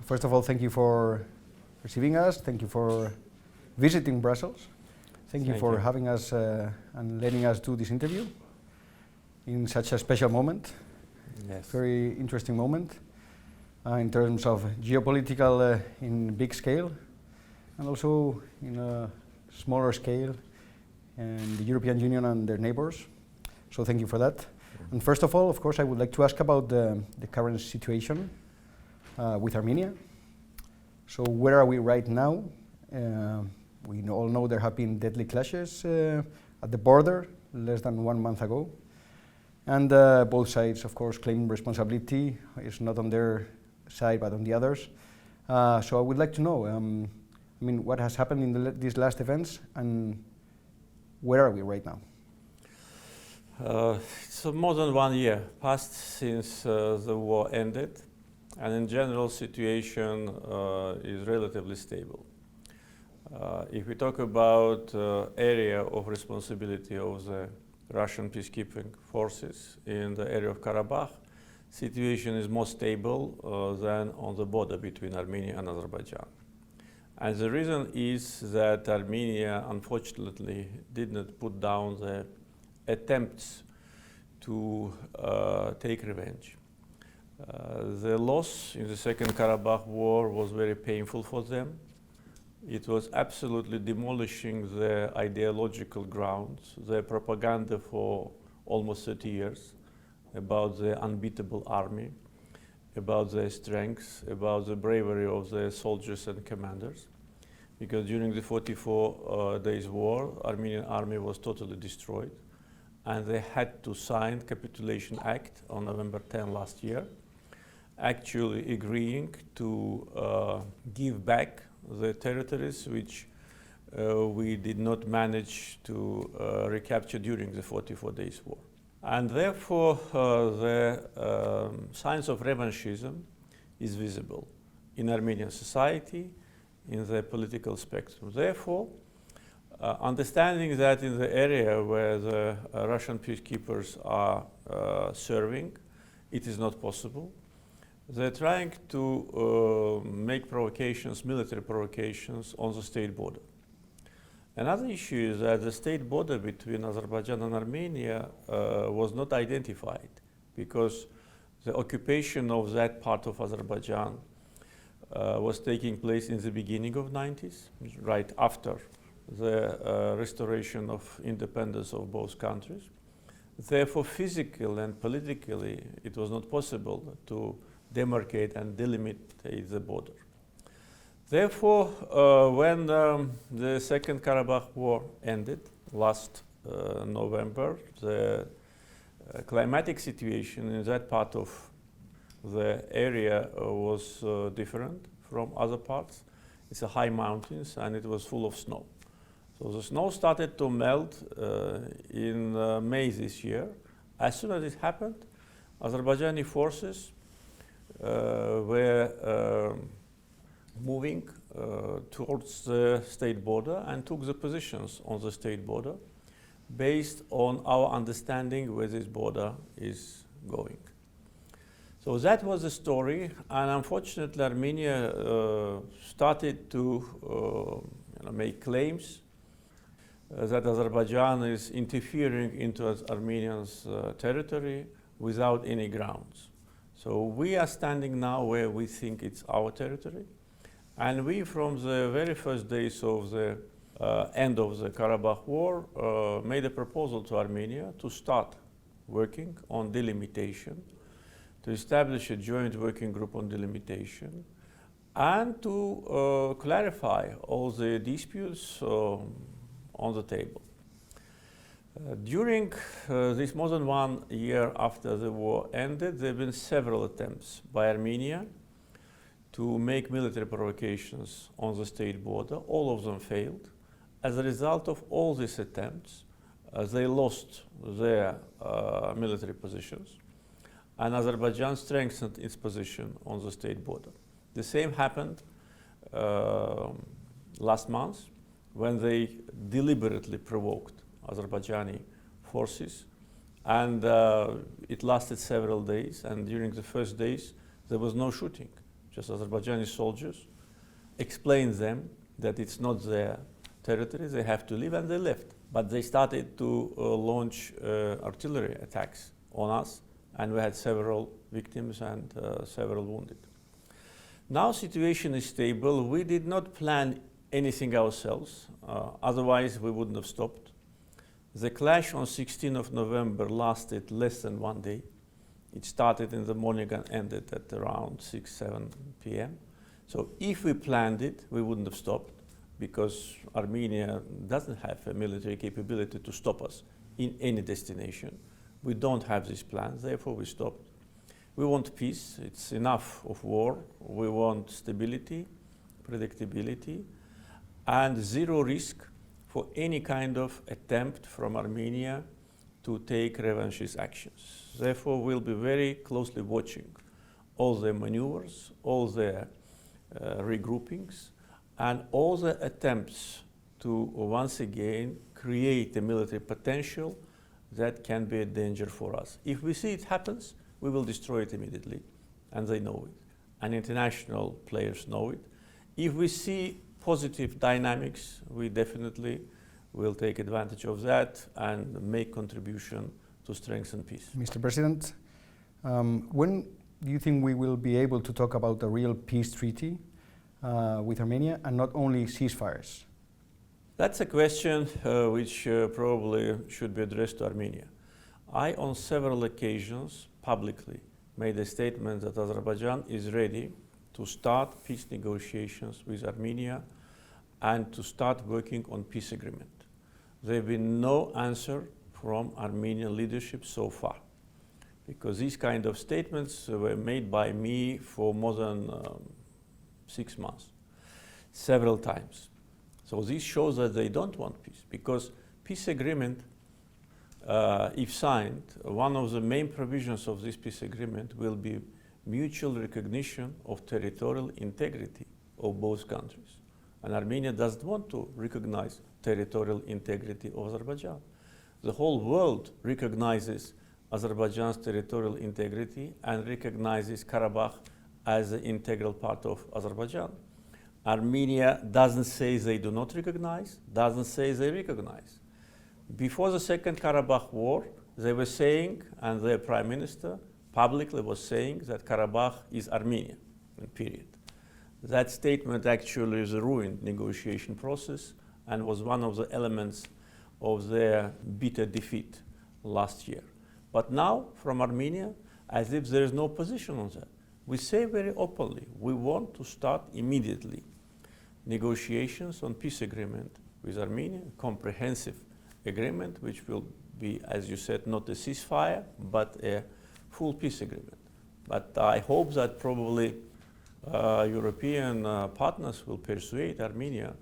First of all, thank you for receiving us. Thank you for visiting Brussels. Thank you for having us and letting us do this interview in such a special moment. Yes. Very interesting moment in terms of geopolitical in big scale and also in a smaller scale in the European Union and their neighbors. So thank you for that. And first of all, of course, I would like to ask about the current situation with Armenia. So where are we right now? We all know there have been deadly clashes at the border less than 1 month ago. And both sides, of course, claim responsibility. It's not on their side, but on the others. So I would like to know, what has happened in these last events, and where are we right now? It's more than 1 year passed since the war ended, and in general, situation is relatively stable. If we talk about area of responsibility of the Russian peacekeeping forces in the area of Karabakh, situation is more stable than on the border between Armenia and Azerbaijan. And the reason is that Armenia, unfortunately, did not put down the attempts to take revenge. The loss in the Second Karabakh War was very painful for them. It was absolutely demolishing the ideological grounds, the propaganda for almost 30 years about the unbeatable army, about their strength, about the bravery of the soldiers and commanders. Because during the 44 days war, Armenian army was totally destroyed, and they had to sign Capitulation Act on November 10 last year, actually agreeing to give back the territories which we did not manage to recapture during the 44 days war. And therefore, the signs of revanchism is visible in Armenian society, in the political spectrum. Therefore, understanding that in the area where the Russian peacekeepers are serving, it is not possible. They're trying to make provocations, military provocations, on the state border. Another issue is that the state border between Azerbaijan and Armenia was not identified, because the occupation of that part of Azerbaijan was taking place in the beginning of the 90s, right after the restoration of independence of both countries. Therefore, physically and politically, it was not possible to demarcate and delimitate the border. Therefore, when the Second Karabakh War ended last November, the climatic situation in that part of the area was different from other parts. It's a high mountains and it was full of snow. So the snow started to melt in May this year. As soon as it happened, Azerbaijani forces were moving towards the state border and took the positions on the state border based on our understanding where this border is going. So that was the story, and unfortunately Armenia started to make claims that Azerbaijan is interfering into Armenians' territory without any grounds. So we are standing now where we think it's our territory, and we, from the very first days of the end of the Karabakh War, made a proposal to Armenia to start working on delimitation, to establish a joint working group on delimitation, and to clarify all the disputes on the table. During this more than 1 year after the war ended, there have been several attempts by Armenia to make military provocations on the state border. All of them failed. As a result of all these attempts, they lost their military positions, and Azerbaijan strengthened its position on the state border. The same happened last month, when they deliberately provoked Azerbaijani forces, and it lasted several days, and during the first days there was no shooting, just Azerbaijani soldiers, explained them that it's not their territory, they have to leave, and they left. But they started to launch artillery attacks on us, and we had several victims and several wounded. Now situation is stable. We did not plan anything ourselves, otherwise we wouldn't have stopped. The clash on 16th of November lasted less than 1 day. It started in the morning and ended at around 6, 7 p.m. So if we planned it, we wouldn't have stopped, because Armenia doesn't have a military capability to stop us in any destination. We don't have these plans, therefore we stopped. We want peace, it's enough of war. We want stability, predictability, and zero risk for any kind of attempt from Armenia to take revanchist actions. Therefore, we'll be very closely watching all their maneuvers, all their regroupings, and all the attempts to once again create a military potential that can be a danger for us. If we see it happens, we will destroy it immediately, and they know it, and international players know it. If we see positive dynamics, we definitely will take advantage of that and make contribution to strengthen peace. Mr. President, when do you think we will be able to talk about a real peace treaty with Armenia and not only ceasefires? That's a question which probably should be addressed to Armenia. I, on several occasions, publicly made a statement that Azerbaijan is ready to start peace negotiations with Armenia and to start working on peace agreement. There have been no answer from Armenian leadership so far, because these kind of statements were made by me for more than 6 months, several times. So this shows that they don't want peace, because peace agreement, if signed, one of the main provisions of this peace agreement will be mutual recognition of territorial integrity of both countries. And Armenia doesn't want to recognize territorial integrity of Azerbaijan. The whole world recognizes Azerbaijan's territorial integrity and recognizes Karabakh as an integral part of Azerbaijan. Armenia doesn't say they do not recognize, doesn't say they recognize. Before the Second Karabakh War, they were saying, and their prime minister publicly was saying, that Karabakh is Armenian, period. That statement actually is a ruined negotiation process and was one of the elements of their bitter defeat last year. But now, from Armenia, as if there is no position on that. We say very openly, we want to start immediately negotiations on peace agreement with Armenia, a comprehensive agreement which will be, as you said, not a ceasefire, but a full peace agreement. But I hope that probably European partners will persuade Armenia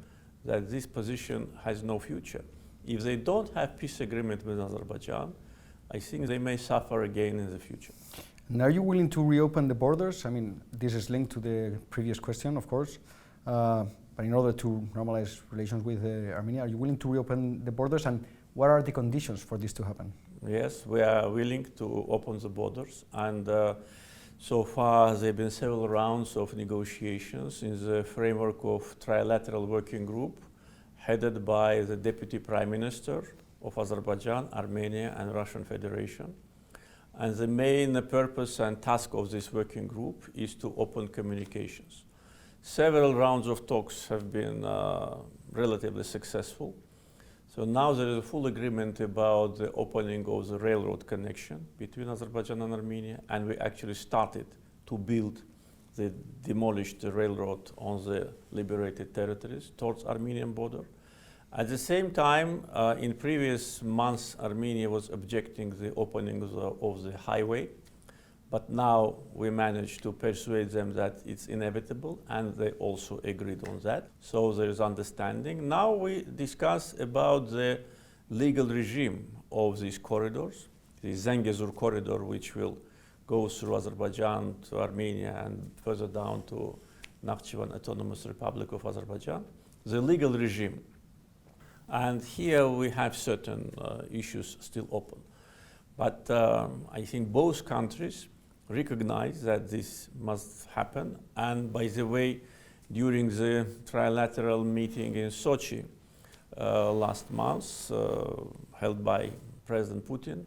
that this position has no future. If they don't have peace agreement with Azerbaijan, I think they may suffer again in the future. And are you willing to reopen the borders? I mean, this is linked to the previous question, of course, but in order to normalize relations with Armenia, are you willing to reopen the borders, and what are the conditions for this to happen? Yes, we are willing to open the borders, and so far there have been several rounds of negotiations in the framework of trilateral working group headed by the Deputy Prime Minister of Azerbaijan, Armenia and Russian Federation. And the main purpose and task of this working group is to open communications. Several rounds of talks have been relatively successful. So now there is a full agreement about the opening of the railroad connection between Azerbaijan and Armenia, and we actually started to build the demolished railroad on the liberated territories towards Armenian border. At the same time, in previous months, Armenia was objecting the opening of the highway, but now we managed to persuade them that it's inevitable, and they also agreed on that. So there is understanding. Now we discuss about the legal regime of these corridors, the Zengezur corridor, which will go through Azerbaijan to Armenia and further down to Nakhchivan Autonomous Republic of Azerbaijan, the legal regime. And here we have certain issues still open. But I think both countries recognize that this must happen. And by the way, during the trilateral meeting in Sochi last month, held by President Putin,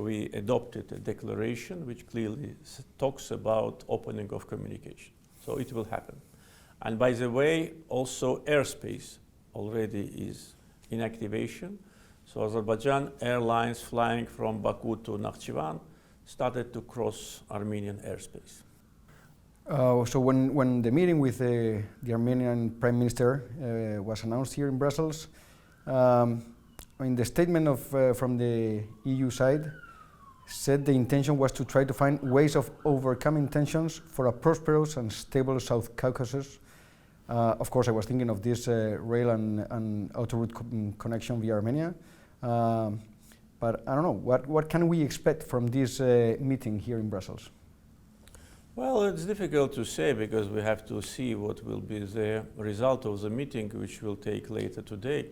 we adopted a declaration which clearly talks about opening of communication. So it will happen. And by the way, also airspace already is in activation. So Azerbaijan airlines flying from Baku to Nakhchivan started to cross Armenian airspace. So when the meeting with the Armenian Prime Minister was announced here in Brussels, the statement from the EU side said the intention was to try to find ways of overcoming tensions for a prosperous and stable South Caucasus. Of course, I was thinking of this rail and autoroute connection via Armenia. But I don't know, what can we expect from this meeting here in Brussels? Well, it's difficult to say because we have to see what will be the result of the meeting, which will take later today.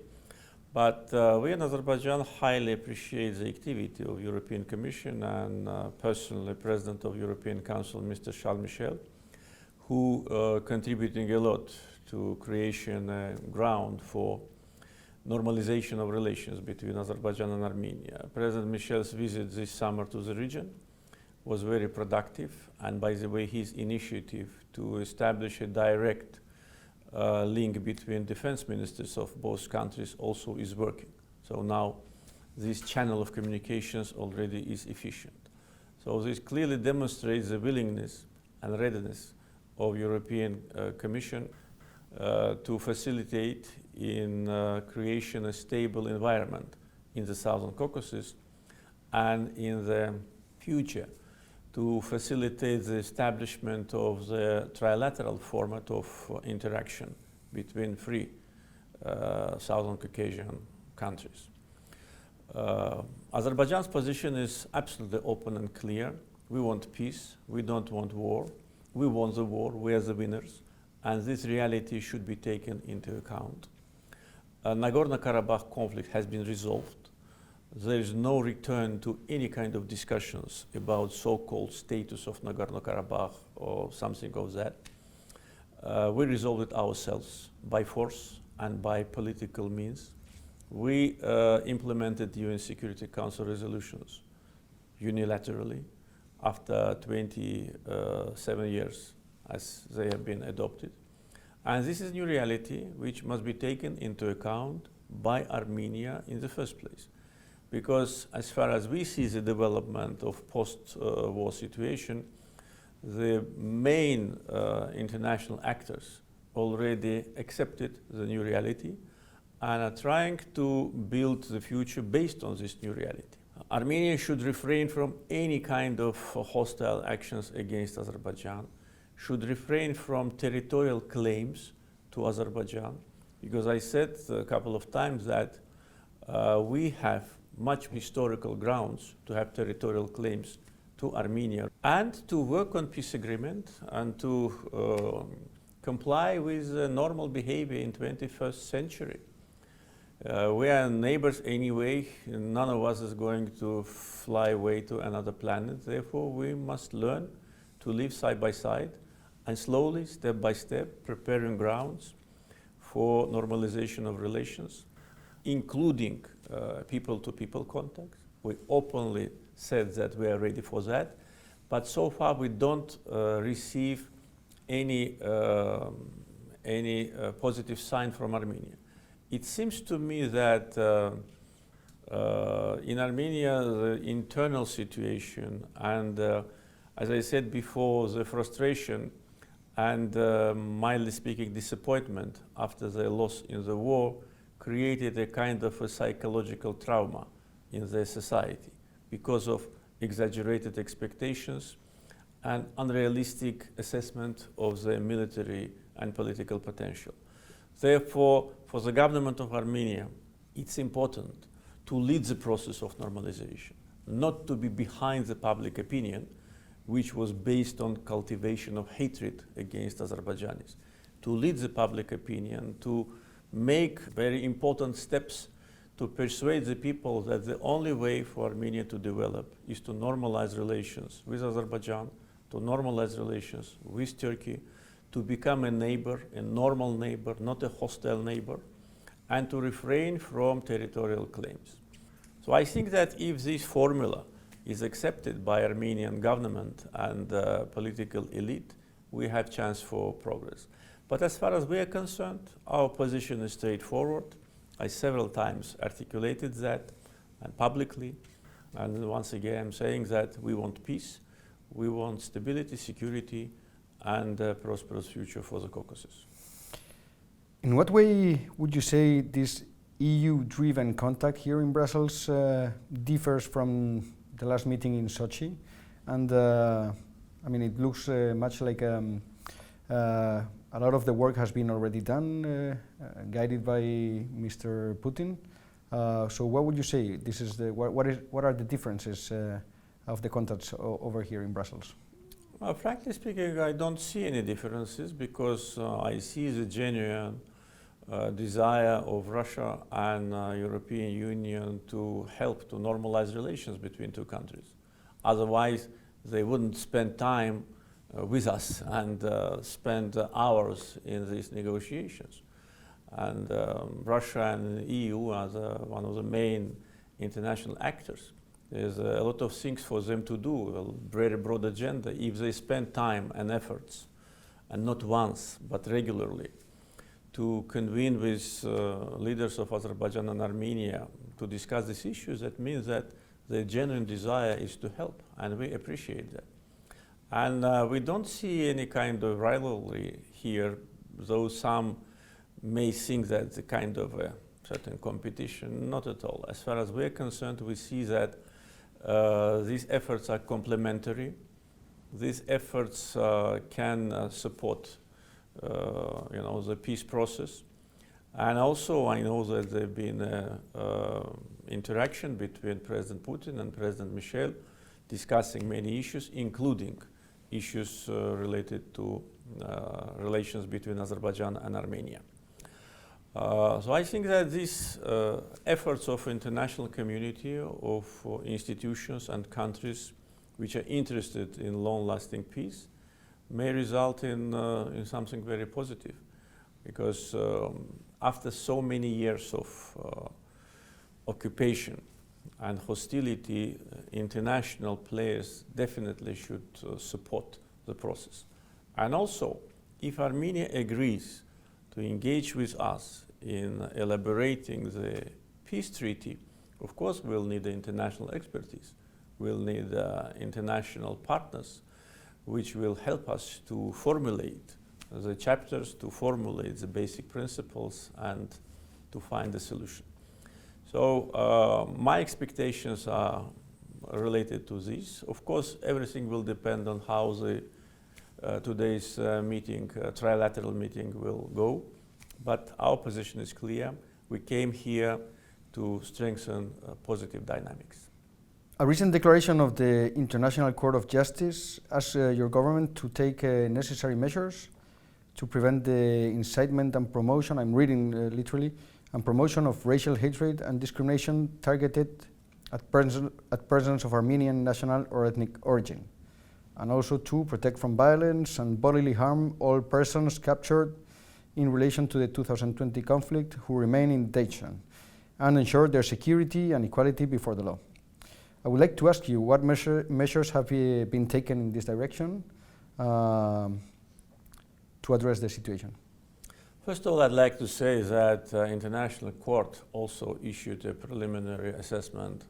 But we in Azerbaijan highly appreciate the activity of European Commission and personally President of European Council, Mr. Charles Michel, who contributing a lot to creation ground for normalization of relations between Azerbaijan and Armenia. President Michel's visit this summer to the region was very productive, and by the way, his initiative to establish a direct link between defense ministers of both countries also is working. So now this channel of communications already is efficient. So this clearly demonstrates the willingness and readiness of European Commission to facilitate in creation a stable environment in the Southern Caucasus and in the future to facilitate the establishment of the trilateral format of interaction between three Southern Caucasian countries. Azerbaijan's position is absolutely open and clear. We want peace, we don't want war. We won the war, we are the winners, and this reality should be taken into account. Nagorno-Karabakh conflict has been resolved. There is no return to any kind of discussions about so-called status of Nagorno-Karabakh or something of that. We resolved it ourselves by force and by political means. We implemented UN Security Council resolutions unilaterally after 27 years as they have been adopted. And this is a new reality which must be taken into account by Armenia in the first place. Because as far as we see the development of post-war situation, the main international actors already accepted the new reality and are trying to build the future based on this new reality. Armenia should refrain from any kind of hostile actions against Azerbaijan, should refrain from territorial claims to Azerbaijan, because I said a couple of times that we have much historical grounds to have territorial claims to Armenia, and to work on peace agreement and to comply with normal behavior in 21st century. We are neighbors anyway. None of us is going to fly away to another planet. Therefore, we must learn to live side by side and slowly, step by step, preparing grounds for normalization of relations, including people-to-people contacts. We openly said that we are ready for that, but so far we don't receive any positive sign from Armenia. It seems to me that in Armenia, the internal situation and, as I said before, the frustration and, mildly speaking, disappointment after the loss in the war created a kind of a psychological trauma in their society because of exaggerated expectations and unrealistic assessment of their military and political potential. Therefore, for the government of Armenia, it's important to lead the process of normalization, not to be behind the public opinion, which was based on cultivation of hatred against Azerbaijanis, to lead the public opinion, to make very important steps to persuade the people that the only way for Armenia to develop is to normalize relations with Azerbaijan, to normalize relations with Turkey, to become a neighbor, a normal neighbor, not a hostile neighbor, and to refrain from territorial claims. So I think that if this formula is accepted by Armenian government and political elite, we have chance for progress. But as far as we are concerned, our position is straightforward. I several times articulated that, and publicly, and once again I'm saying that we want peace, we want stability, security, and a prosperous future for the Caucasus. In what way would you say this EU-driven contact here in Brussels differs from the last meeting in Sochi? And I mean, it looks much like a lot of the work has been already done, guided by Mr. Putin. So what would you say? This is the what are the differences of the contacts over here in Brussels? Frankly speaking, I don't see any differences because I see the genuine desire of Russia and European Union to help to normalize relations between two countries. Otherwise, they wouldn't spend time with us and spend hours in these negotiations. And Russia and the EU are one of the main international actors. There's a lot of things for them to do, a very broad agenda, if they spend time and efforts, and not once, but regularly, to convene with leaders of Azerbaijan and Armenia to discuss these issues. That means that the genuine desire is to help, and we appreciate that. And we don't see any kind of rivalry here, though some may think that the kind of a certain competition, not at all. As far as we're concerned, we see that these efforts are complementary. These efforts can support the peace process. And also I know that there have been interaction between President Putin and President Michel discussing many issues, including issues related to relations between Azerbaijan and Armenia. So I think that these efforts of international community, of institutions and countries which are interested in long-lasting peace may result in something very positive. Because after so many years of occupation and hostility, international players definitely should support the process. And also, if Armenia agrees to engage with us in elaborating the peace treaty, of course we'll need the international expertise. We'll need international partners which will help us to formulate the chapters, to formulate the basic principles, and to find a solution. So my expectations are related to this. Of course, everything will depend on how the today's meeting, trilateral meeting, will go. But our position is clear. We came here to strengthen positive dynamics. A recent declaration of the International Court of Justice asks your government to take necessary measures to prevent the incitement and promotion, I'm reading literally, and promotion of racial hatred and discrimination targeted at persons of Armenian national or ethnic origin, and also to protect from violence and bodily harm all persons captured in relation to the 2020 conflict who remain in detention, and ensure their security and equality before the law. I would like to ask you what measures have been taken in this direction to address the situation? First of all, I'd like to say that International Court also issued a preliminary assessment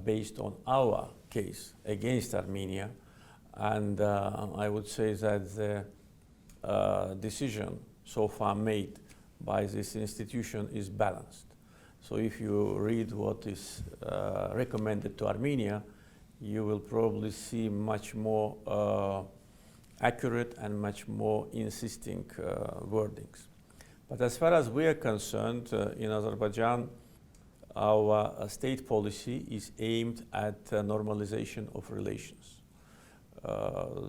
based on our case against Armenia, and I would say that the decision so far made by this institution is balanced. So if you read what is recommended to Armenia, you will probably see much more accurate and much more insisting wordings. But as far as we are concerned, in Azerbaijan, our state policy is aimed at normalization of relations.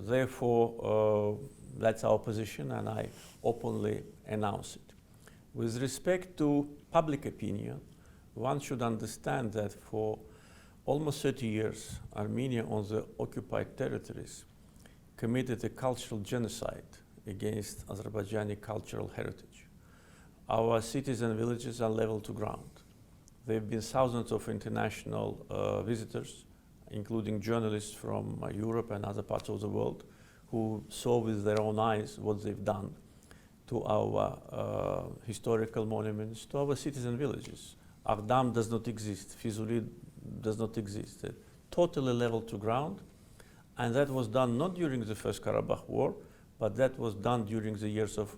Therefore, that's our position, and I openly announce it. With respect to public opinion, one should understand that for almost 30 years, Armenia on the occupied territories committed a cultural genocide against Azerbaijani cultural heritage. Our cities and villages are leveled to ground. There have been thousands of international visitors, including journalists from Europe and other parts of the world, who saw with their own eyes what they've done to our historical monuments, to our cities and villages. Agdam does not exist, Fizuli does not exist. Totally leveled to ground, and that was done not during the First Karabakh War, but that was done during the years of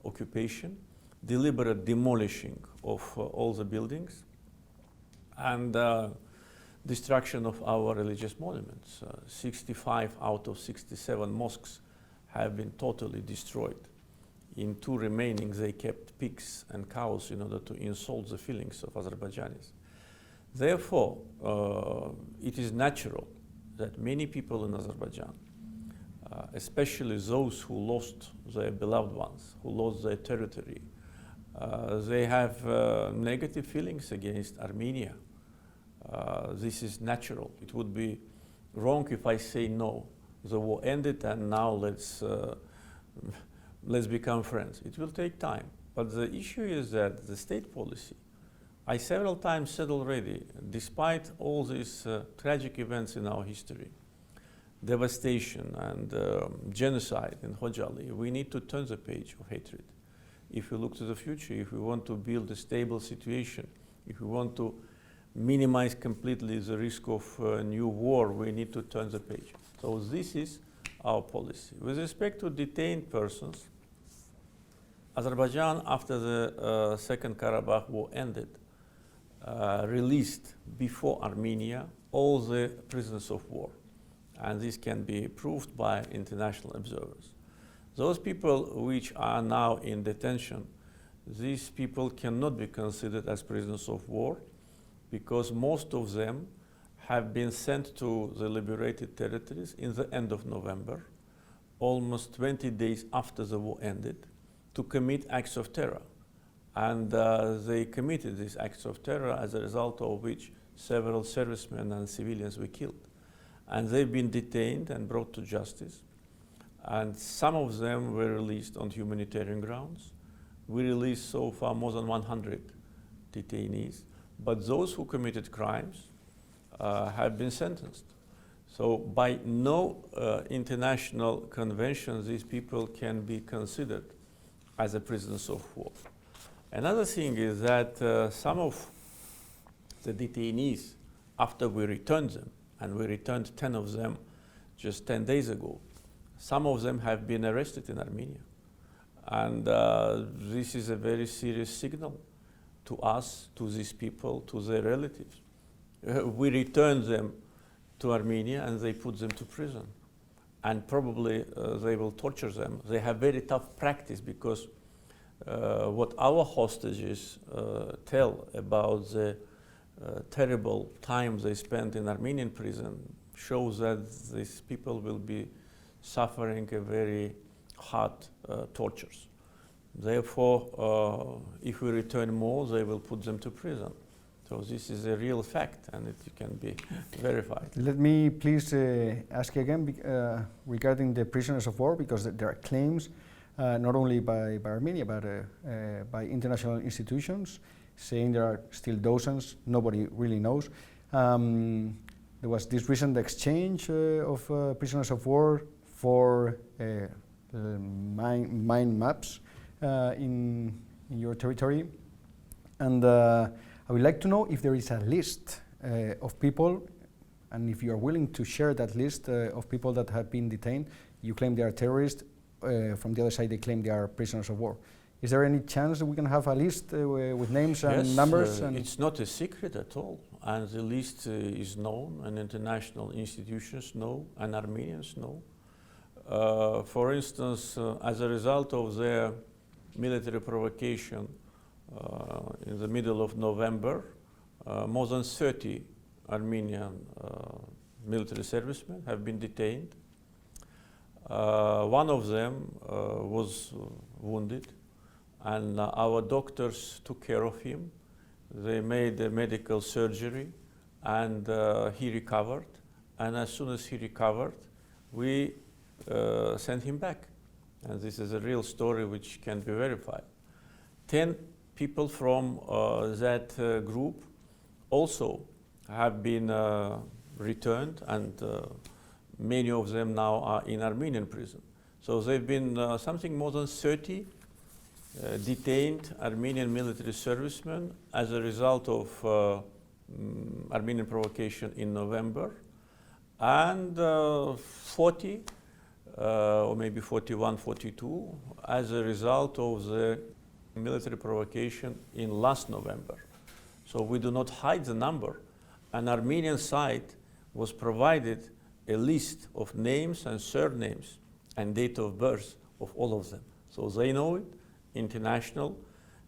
occupation, deliberate demolishing of all the buildings, and destruction of our religious monuments. 65 out of 67 mosques have been totally destroyed. In 2 remaining, they kept pigs and cows in order to insult the feelings of Azerbaijanis. Therefore, it is natural that many people in Azerbaijan, especially those who lost their beloved ones, who lost their territory, they have negative feelings against Armenia. This is natural. It would be wrong if I say no, the war ended and now let's become friends. It will take time. But the issue is that the state policy, I several times said already, despite all these tragic events in our history, devastation and genocide in Khojaly, we need to turn the page of hatred. If we look to the future, if we want to build a stable situation, if we want to minimize completely the risk of a new war, we need to turn the page. So this is our policy. With respect to detained persons, Azerbaijan, after the Second Karabakh War ended, released before Armenia all the prisoners of war. And this can be proved by international observers. Those people which are now in detention, these people cannot be considered as prisoners of war because most of them have been sent to the liberated territories in the end of November, almost 20 days after the war ended, to commit acts of terror. And they committed these acts of terror, as a result of which several servicemen and civilians were killed. And they've been detained and brought to justice. And some of them were released on humanitarian grounds. We released so far more than 100 detainees. But those who committed crimes have been sentenced. So by no international convention, these people can be considered as a prisoners of war. Another thing is that some of the detainees, after we returned them, and we returned 10 of them just 10 days ago, some of them have been arrested in Armenia. And this is a very serious signal to us, to these people, to their relatives. We returned them to Armenia and they put them to prison. And probably they will torture them. They have very tough practice because what our hostages tell about the terrible time they spent in Armenian prison shows that these people will be suffering a very hard tortures. Therefore, if we return more, they will put them to prison. So this is a real fact, and it can be verified. Let me please ask you again regarding the prisoners of war, because there are claims not only by Armenia, but by international institutions, saying there are still dozens, nobody really knows. There was this recent exchange of prisoners of war for mine maps in your territory. And I would like to know if there is a list of people, and if you are willing to share that list of people that have been detained. You claim they are terrorists, from the other side they claim they are prisoners of war. Is there any chance that we can have a list with names and numbers? And it's not a secret at all, and the list is known, and international institutions know, and Armenians know. For instance, as a result of their military provocation in the middle of November, more than 30 Armenian military servicemen have been detained. One of them was wounded, and our doctors took care of him They made a medical surgery, and he recovered. And as soon as he recovered, we sent him back. And this is a real story which can be verified. 10 people from that group also have been returned, and many of them now are in Armenian prison. So they've been something more than 30 detained Armenian military servicemen as a result of Armenian provocation in November, and 40 or maybe 41, 42 as a result of the military provocation in last November. So we do not hide the number. An Armenian side was provided a list of names and surnames and date of birth of all of them. So they know it, international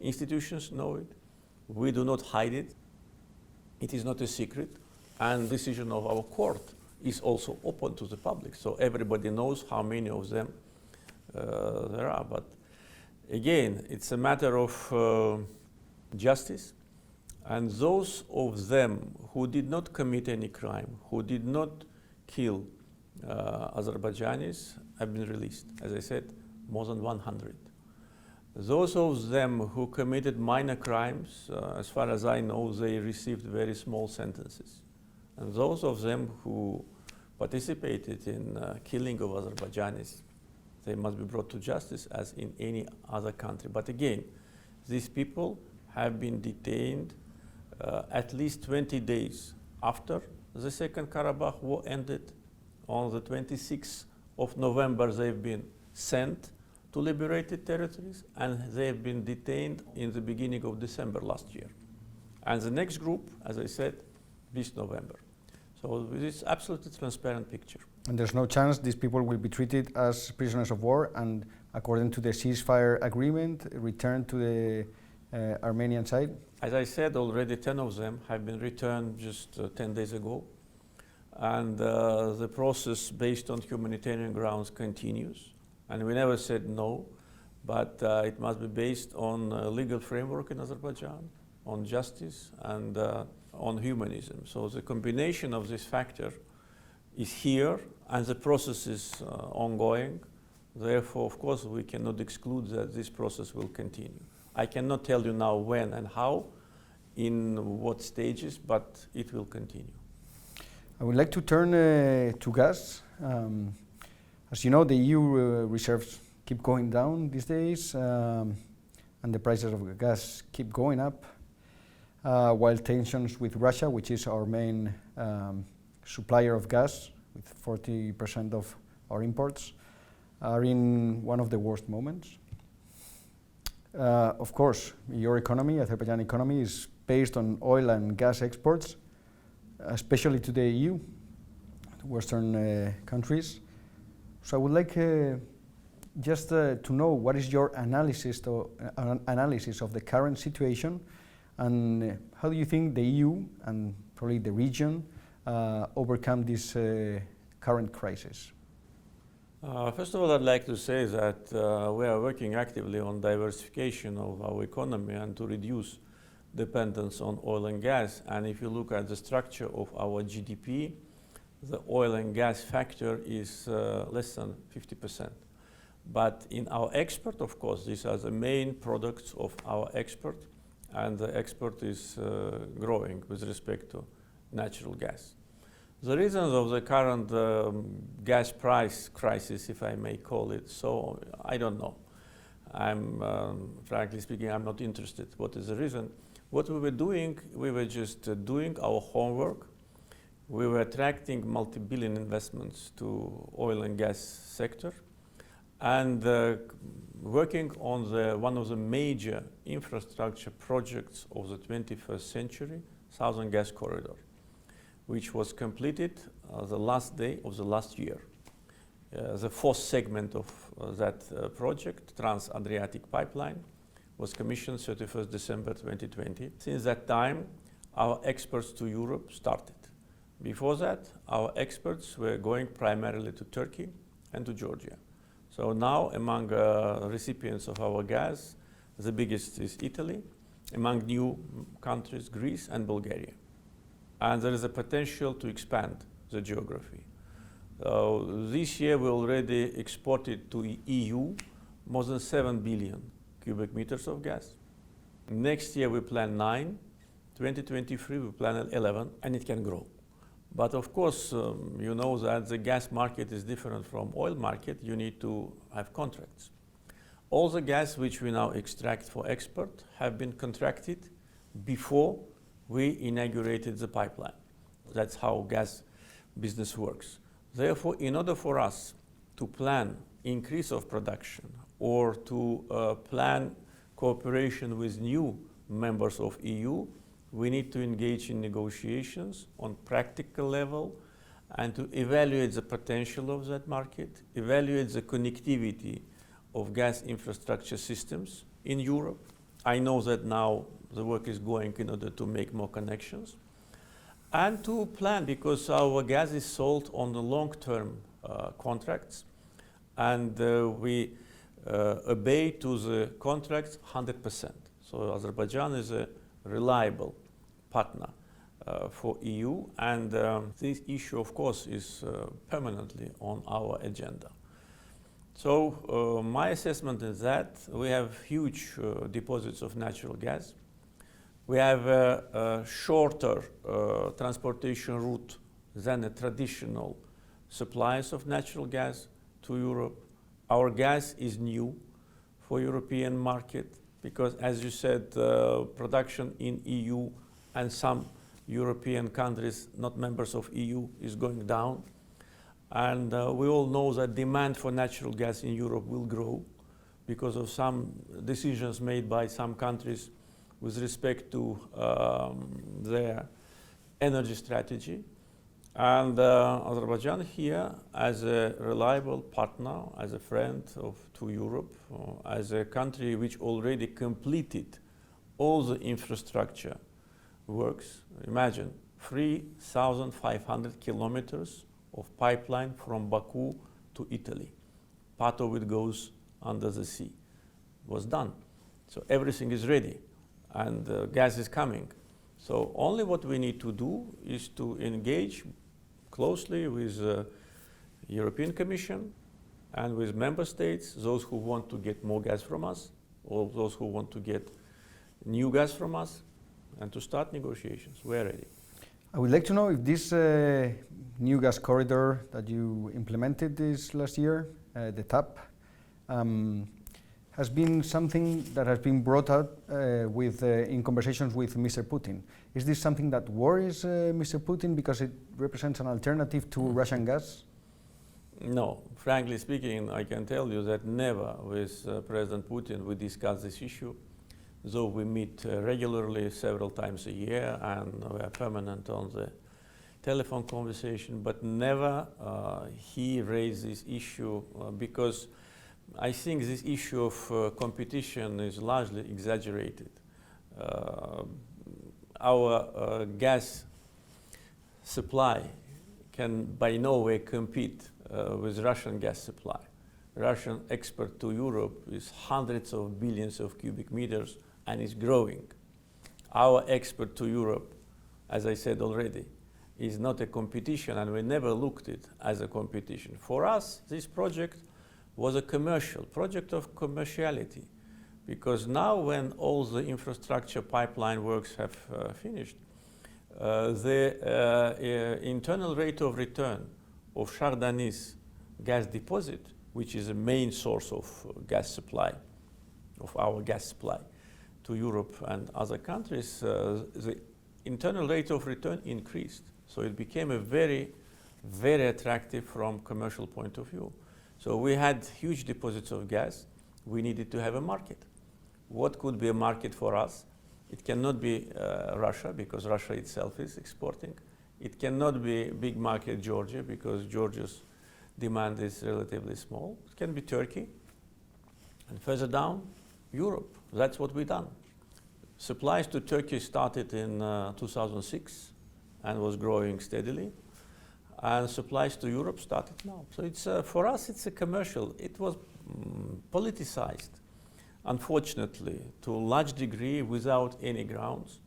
institutions know it, we do not hide it, it is not a secret, and decision of our court is also open to the public, so everybody knows how many of them there are. But again, it's a matter of justice, and those of them who did not commit any crime, who did not kill Azerbaijanis, have been released. As I said, more than 100. Those of them who committed minor crimes, as far as I know, they received very small sentences. And those of them who participated in killing of Azerbaijanis, they must be brought to justice as in any other country. But again, these people have been detained at least 20 days after the Second Karabakh War ended. On the 26th of November, they've been sent to liberated territories, and they've been detained in the beginning of December last year. And the next group, as I said, this November. So this is absolutely transparent picture. And there's no chance these people will be treated as prisoners of war and, according to the ceasefire agreement, returned to the Armenian side? As I said, already 10 of them have been returned just 10 days ago. And the process based on humanitarian grounds continues. And we never said no, but it must be based on a legal framework in Azerbaijan, on justice, and on humanism. So the combination of this factor is here, and the process is ongoing. Therefore, of course, we cannot exclude that this process will continue. I cannot tell you now when and how, in what stages, but it will continue. I would like to turn to gas. As you know, the EU reserves keep going down these days, and the prices of gas keep going up, while tensions with Russia, which is our main supplier of gas, with 40% of our imports, are in one of the worst moments. Of course, your economy, Azerbaijan economy, is based on oil and gas exports, especially to the EU, to Western countries. So I would like just to know what is your analysis of the current situation, and how do you think the EU and probably the region overcome this current crisis? First of all, I'd like to say that we are working actively on diversification of our economy and to reduce dependence on oil and gas. And if you look at the structure of our GDP, the oil and gas factor is less than 50%. But in our export, of course, these are the main products of our export, and the export is growing with respect to natural gas. The reasons of the current gas price crisis, if I may call it so, I don't know. Frankly speaking, I'm not interested. What is the reason? What we were doing, we were just doing our homework. We were attracting multi-billion investments to oil and gas sector, and working on one of the major infrastructure projects of the 21st century, Southern Gas Corridor, which was completed the last day of the last year. The fourth segment of that project, Trans-Adriatic Pipeline, was commissioned 31st December 2020. Since that time, our exports to Europe started. Before that, our exports were going primarily to Turkey and to Georgia. So now, among recipients of our gas, the biggest is Italy, among new countries, Greece and Bulgaria. And there is a potential to expand the geography. This year we already exported to EU more than 7 billion cubic meters of gas. Next year we plan 9, 2023 we plan 11, and it can grow. But of course, you know that the gas market is different from oil market. You need to have contracts. All the gas which we now extract for export have been contracted before we inaugurated the pipeline. That's how gas business works. Therefore, in order for us to plan increase of production or to plan cooperation with new members of EU, we need to engage in negotiations on practical level and to evaluate the potential of that market, evaluate the connectivity of gas infrastructure systems in Europe. I know that now the work is going in order to make more connections. And to plan, because our gas is sold on the long-term contracts, and we obey to the contracts 100%. So Azerbaijan is a reliable partner for EU, and this issue, of course, is permanently on our agenda. So my assessment is that we have huge deposits of natural gas. We have a shorter transportation route than a traditional supplies of natural gas to Europe. Our gas is new for European market because, as you said, production in EU and some European countries not members of EU is going down. And we all know that demand for natural gas in Europe will grow because of some decisions made by some countries with respect to their energy strategy. And Azerbaijan here, as a reliable partner, as a friend to Europe, as a country which already completed all the infrastructure works. Imagine 3,500 kilometers of pipeline from Baku to Italy. Part of it goes under the sea. Was done. So everything is ready and gas is coming. So only what we need to do is to engage closely with the European Commission and with member states, those who want to get more gas from us, or those who want to get new gas from us, and to start negotiations. We're ready. I would like to know if this new gas corridor that you implemented this last year, the TAP, has been something that has been brought out in conversations with Mr. Putin. Is this something that worries Mr. Putin because it represents an alternative to Russian gas? No, frankly speaking, I can tell you that never with President Putin we discuss this issue, though we meet regularly several times a year and we are permanent on the telephone conversation, but never he raised this issue because I think this issue of competition is largely exaggerated. Our gas supply can by no way compete with Russian gas supply. Russian export to Europe is hundreds of billions of cubic meters and is growing. Our export to Europe, as I said already, is not a competition, and we never looked at it as a competition. For us, this project was a commercial project of commerciality, because now when all the infrastructure pipeline works have finished, the internal rate of return of Chardonnay's gas deposit, which is a main source of gas supply, of our gas supply to Europe and other countries, the internal rate of return increased. So it became a very, very attractive from commercial point of view. So we had huge deposits of gas. We needed to have a market. What could be a market for us? It cannot be Russia, because Russia itself is exporting. It cannot be big market Georgia, because Georgia's demand is relatively small. It can be Turkey. And further down, Europe. That's what we've done. Supplies to Turkey started in 2006 and was growing steadily. And supplies to Europe started now. So it's for us, it's a commercial. It was politicized unfortunately, to a large degree without any grounds.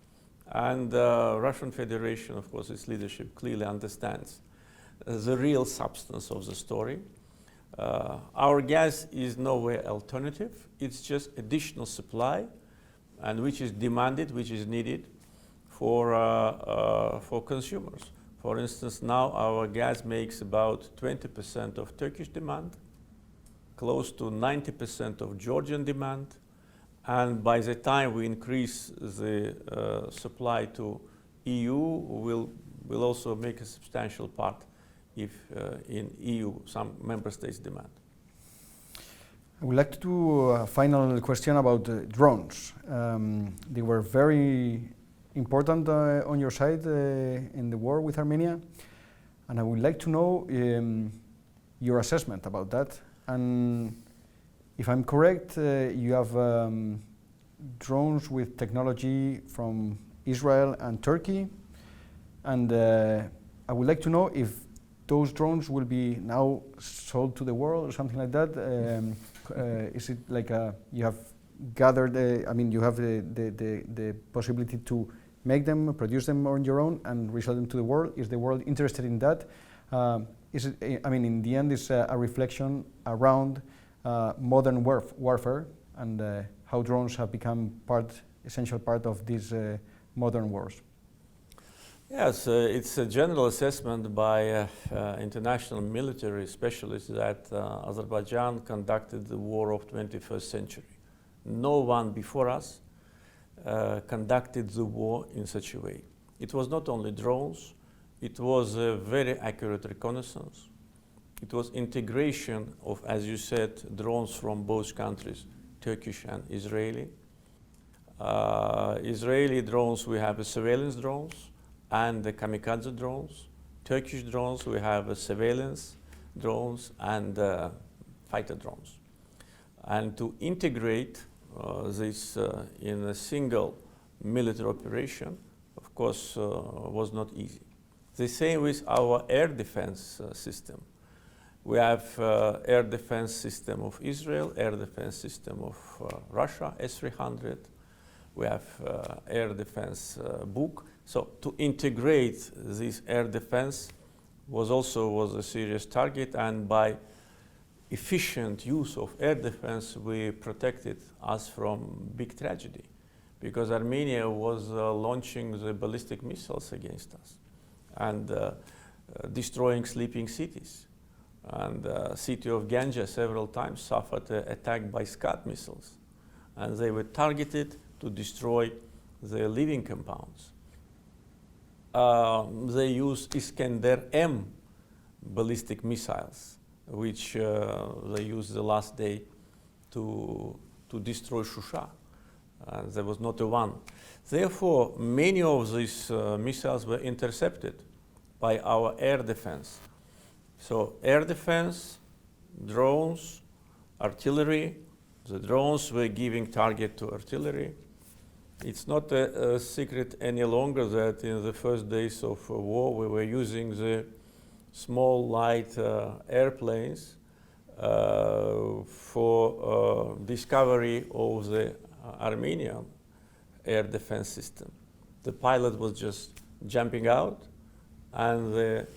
And Russian Federation, of course, its leadership clearly understands the real substance of the story. Our gas is nowhere alternative. It's just additional supply, and which is demanded, which is needed for consumers. For instance, now our gas makes about 20% of Turkish demand, close to 90% of Georgian demand, and by the time we increase the supply to EU, we'll also make a substantial part if in EU some member states demand. I would like to do a final question about drones. They were very important on your side in the war with Armenia, and I would like to know your assessment about that. And if I'm correct, you have drones with technology from Israel and Turkey, and I would like to know if those drones will be now sold to the world or something like that. Is it like you have gathered, I mean, you have the possibility to make them, produce them on your own and resell them to the world? Is the world interested in that? Is it, I mean, in the end, it's a reflection around modern warfare and how drones have become essential part of these modern wars. Yes, it's a general assessment by international military specialists that Azerbaijan conducted the war of 21st century. No one before us conducted the war in such a way. It was not only drones, it was a very accurate reconnaissance. It was integration of, as you said, drones from both countries, Turkish and Israeli. Israeli drones, we have surveillance drones and the kamikaze drones. Turkish drones, we have surveillance drones and fighter drones. And to integrate this in a single military operation, of course, was not easy. The same with our air defense system. We have air defense system of Israel, air defense system of Russia, S-300. We have air defense book. So to integrate this air defense was a serious target, and by efficient use of air defense, we protected us from big tragedy, because Armenia was launching the ballistic missiles against us and destroying sleeping cities. And the city of Ganja several times suffered an attack by Scud missiles, and they were targeted to destroy the living compounds. They used Iskander-M ballistic missiles, which they used the last day to destroy Shusha. There was not a one. Therefore, many of these missiles were intercepted by our air defense. So air defense, drones, artillery. The drones were giving target to artillery. It's not a secret any longer that in the first days of war we were using the small light airplanes for discovery of the Armenian air defense system. The pilot was just jumping out, and the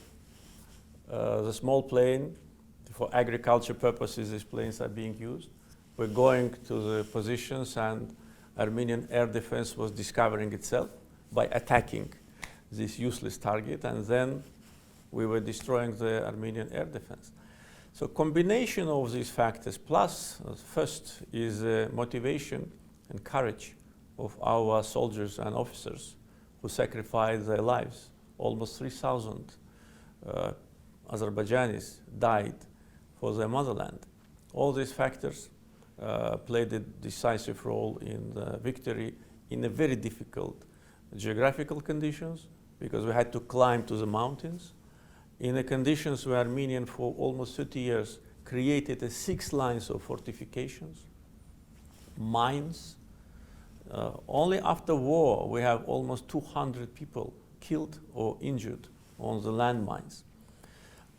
small plane, for agriculture purposes, these planes are being used. We're going to the positions, and Armenian air defense was discovering itself by attacking this useless target, and then we were destroying the Armenian air defense. So combination of these factors, plus first is motivation and courage of our soldiers and officers who sacrificed their lives. Almost 3,000 Azerbaijanis died for their motherland. All these factors played a decisive role in the victory in a very difficult geographical conditions, because we had to climb to the mountains. In the conditions where Armenian for almost 30 years created 6 lines of fortifications, mines. Only after war we have almost 200 people killed or injured on the landmines.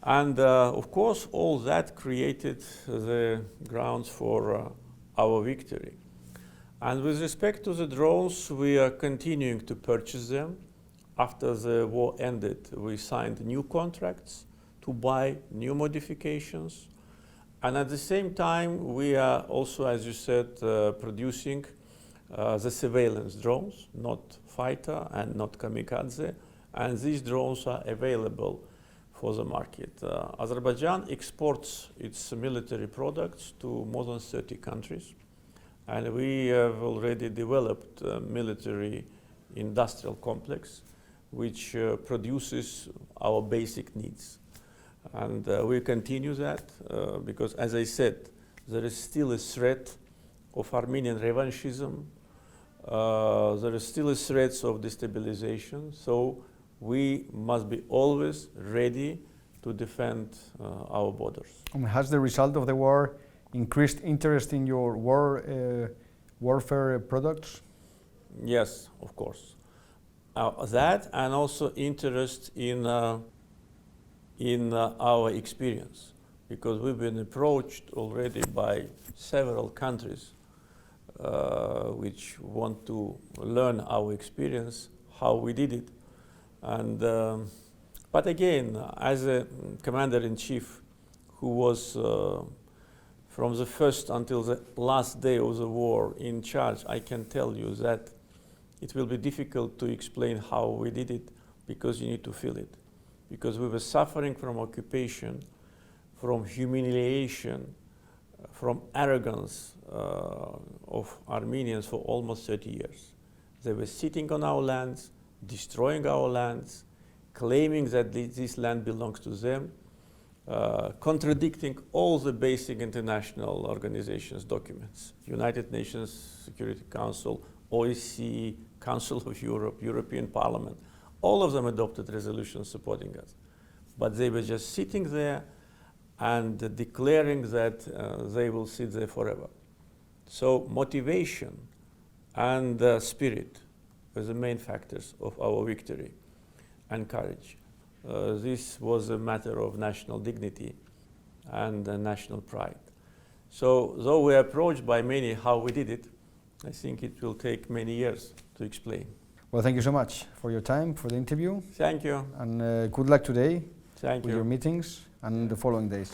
And of course, all that created the grounds for our victory. And with respect to the drones, we are continuing to purchase them. After the war ended, we signed new contracts to buy new modifications. And at the same time, we are also, as you said, producing the surveillance drones, not fighter and not kamikaze. And these drones are available for the market. Azerbaijan exports its military products to more than 30 countries. And we have already developed a military industrial complex which produces our basic needs. And we continue that because, as I said, there is still a threat of Armenian revanchism. There is still a threat of destabilization. So we must be always ready to defend our borders. Has the result of the war increased interest in your warfare products? Yes, of course. That and also interest in our experience, because we've been approached already by several countries which want to learn our experience, how we did it. And, but again, as a commander-in-chief who was from the first until the last day of the war in charge, I can tell you that it will be difficult to explain how we did it, because you need to feel it. Because we were suffering from occupation, from humiliation, from arrogance of Armenians for almost 30 years. They were sitting on our lands, destroying our lands, claiming that this land belongs to them, contradicting all the basic international organizations' documents, United Nations Security Council, OSCE, Council of Europe, European Parliament. All of them adopted resolutions supporting us. But they were just sitting there and declaring that they will sit there forever. So motivation and spirit were the main factors of our victory, and courage. This was a matter of national dignity and national pride. So though we are approached by many how we did it, I think it will take many years to explain. Well, thank you so much for your time, for the interview. Thank you. And good luck today Thank with you. your meetings and the following days.